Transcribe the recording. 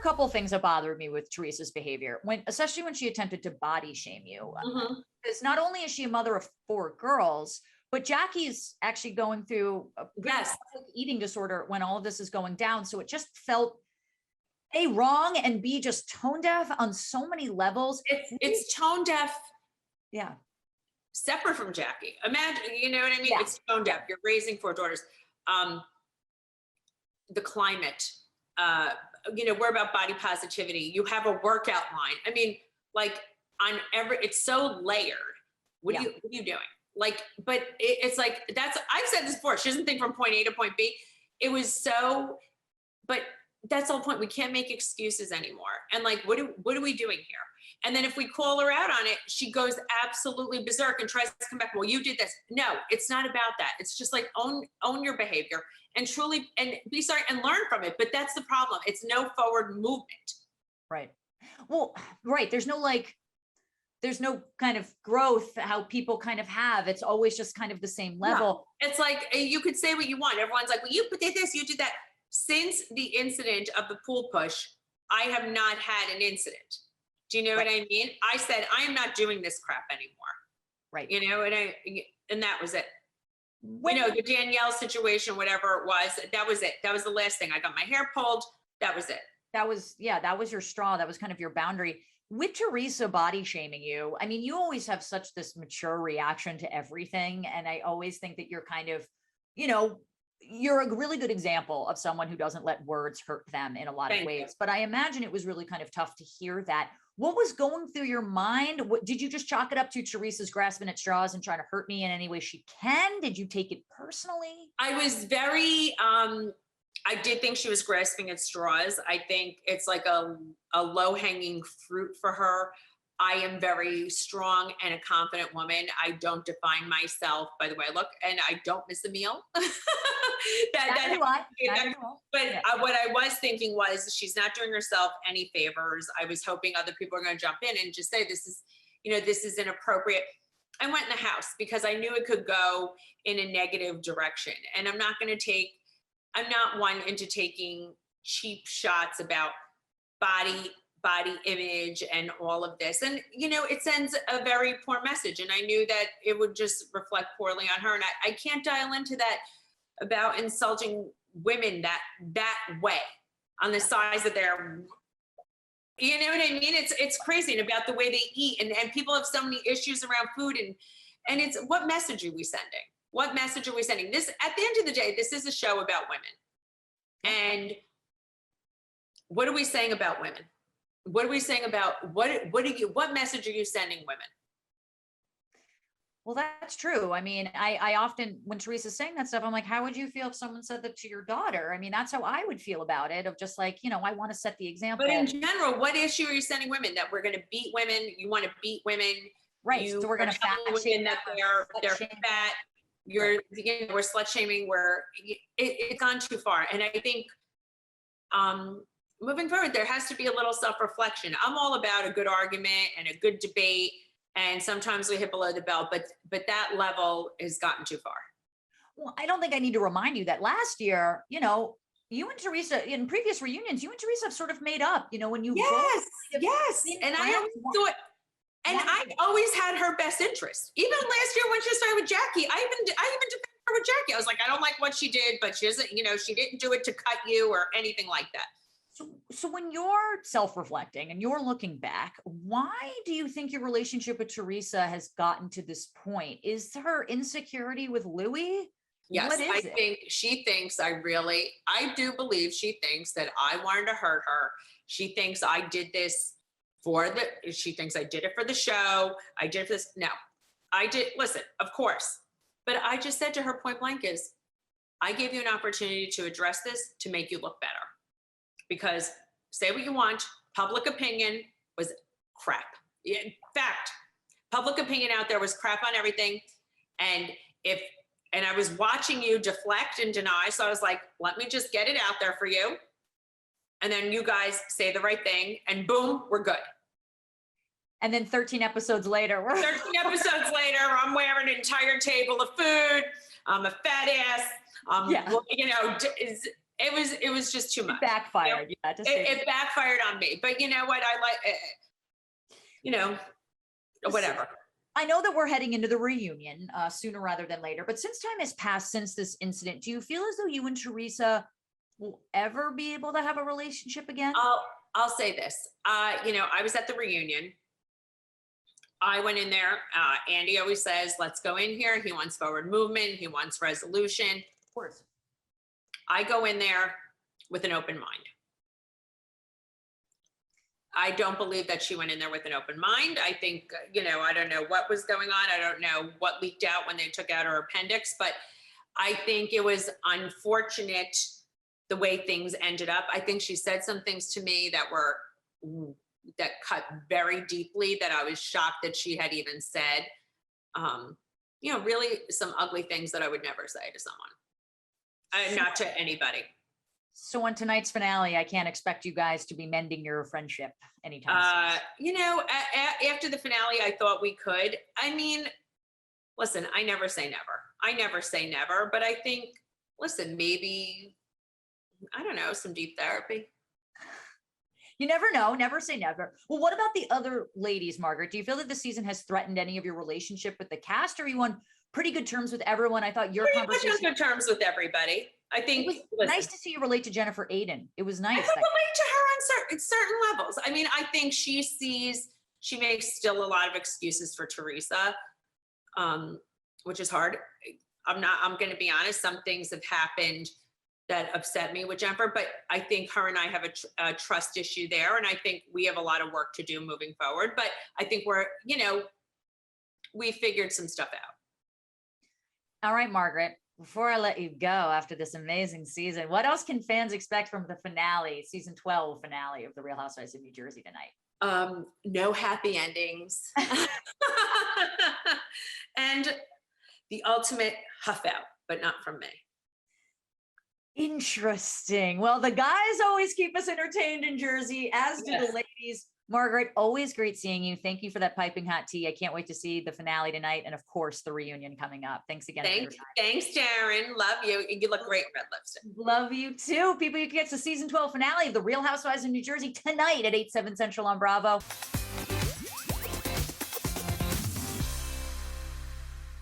couple things that bothered me with Teresa's behavior especially when she attempted to body shame you. Because not only is she a mother of 4 girls, but Jackie's actually going through a public eating disorder when all of this is going down. So it just felt A, wrong, and B, just tone deaf on so many levels. It's tone deaf. Yeah. Separate from Jackie. Imagine, you know what I mean? Yeah. It's tone deaf. You're raising 4 daughters. The climate, we're about body positivity. You have a workout line. I mean, like it's so layered. What are you doing? Like, but it's like, I've said this before. She doesn't think from point A to point B. It was so, but that's the whole point. We can't make excuses anymore. And like, what are we doing here? And then if we call her out on it, she goes absolutely berserk and tries to come back. Well, you did this. No, it's not about that. It's just like own your behavior and truly, and be sorry and learn from it. But that's the problem. It's no forward movement. Right. Well, right. There's no kind of growth, how people kind of have. It's always just kind of the same level. Yeah. It's like, you could say what you want. Everyone's like, well, you did this, you did that. Since the incident of the pool push, I have not had an incident. Do you know what I mean? I said, I am not doing this crap anymore. Right. And that was it. The Danielle situation, whatever it was, that was it. That was the last thing. I got my hair pulled. That was it. That was your straw. That was kind of your boundary. With Teresa body shaming you, I mean, you always have such this mature reaction to everything. And I always think that you're kind of, you're a really good example of someone who doesn't let words hurt them in a lot of ways. But I imagine it was really kind of tough to hear that. What was going through your mind? Did you just chalk it up to Teresa's grasping at straws and trying to hurt me in any way she can? Did you take it personally? I was very, I did think she was grasping at straws. I think it's like a low-hanging fruit for her. I am very strong and a confident woman. I don't define myself by the way I look, and I don't miss a meal. What I was thinking was she's not doing herself any favors. I was hoping other people are going to jump in and just say, this is inappropriate. I went in the house because I knew it could go in a negative direction. And I'm not one into taking cheap shots about body image and all of this. And, it sends a very poor message. And I knew that it would just reflect poorly on her. And I can't dial into that about insulting women that way on the size of their, you know what I mean? It's crazy. And about the way they eat and people have so many issues around food and it's, what message are we sending? What message are we sending? This, at the end of the day, this is a show about women. And what are we saying about women? What are we saying about what message are you sending women? Well, that's true. I mean, I often, when Teresa's saying that stuff, I'm like, how would you feel if someone said that to your daughter? I mean, that's how I would feel about it, of just like, I want to set the example. But in general, what issue are you sending women? That we're going to beat women? You want to beat women? Right. So we're going to fat shame that they're fat. We're slut shaming. It's gone too far. And I think, moving forward, there has to be a little self-reflection. I'm all about a good argument and a good debate. And sometimes we hit below the belt, but that level has gotten too far. Well, I don't think I need to remind you that last year, you and Teresa, in previous reunions, you and Teresa have sort of made up, when you. Yes. And I always thought, and I always had her best interest. Even last year when she started with Jackie, I even defended her with Jackie. I was like, I don't like what she did, but she doesn't, she didn't do it to cut you or anything like that. So when you're self-reflecting and you're looking back, why do you think your relationship with Teresa has gotten to this point? Is her insecurity with Louis? Yes, I think she thinks I do believe she thinks that I wanted to hurt her. She thinks I did this she thinks I did it for the show. I did this. No, I did. Listen, of course. But I just said to her point blank I gave you an opportunity to address this to make you look better. Because say what you want, public opinion was crap. In fact, public opinion out there was crap on everything. And I was watching you deflect and deny. So I was like, let me just get it out there for you. And then you guys say the right thing and boom, we're good. And then 13 episodes later, I'm wearing an entire table of food. I'm a fat ass. it was just too It much. backfired. Yeah, to say It backfired on me, but you know what? I like, you know, whatever. I know that we're heading into the reunion sooner rather than later, but since time has passed since this incident, do you feel as though you and Teresa will ever be able to have a relationship again? I'll say this. You know, I was at the reunion. I went in there. Andy always says, let's go in here. He wants forward movement. He wants resolution. Of course. I go in there with an open mind. I don't believe that she went in there with an open mind. I think, you know, I don't know what was going on. I don't know what leaked out when they took out her appendix, but I think it was unfortunate the way things ended up. I think she said some things to me that were, that cut very deeply, that I was shocked that she had even said. You know, really some ugly things that I would never say to someone, not to anybody. So on tonight's finale, I can't expect you guys to be mending your friendship anytime soon. You know, after the finale, I thought we could. I mean, listen, I never say never. I never say never, but I think, listen, maybe, I don't know, some deep therapy. You never know. Never say never. Well, what about the other ladies, Margaret? Do you feel that the season has threatened any of your relationship with the cast? Or are you on pretty good terms with everyone? I thought your Pretty much on conversation. good terms with everybody. I It think was listen, nice to see you relate to Jennifer Aiden. It was nice. I can relate to her on certain levels. I mean, I think she makes still a lot of excuses for Teresa, which is hard. I'm going to be honest. Some things have happened that upset me with Jennifer, but I think her and I have a trust issue there. And I think we have a lot of work to do moving forward, but I think we're, you know, we figured some stuff out. All right, Margaret, before I let you go after this amazing season, what else can fans expect from the finale, season 12 finale of The Real Housewives of New Jersey tonight? No happy endings. And the ultimate huff out, but not from me. Interesting. Well, the guys always keep us entertained in Jersey, as do Yes. the ladies. Margaret, always great seeing you. Thank you for that piping hot tea. I can't wait to see the finale tonight. And of course, the reunion coming up. Thanks again. Thanks, Darren. Love you. You look great in red lipstick. Love you too. People, you can get the season 12 finale of The Real Housewives of New Jersey tonight at 8/7 Central on Bravo.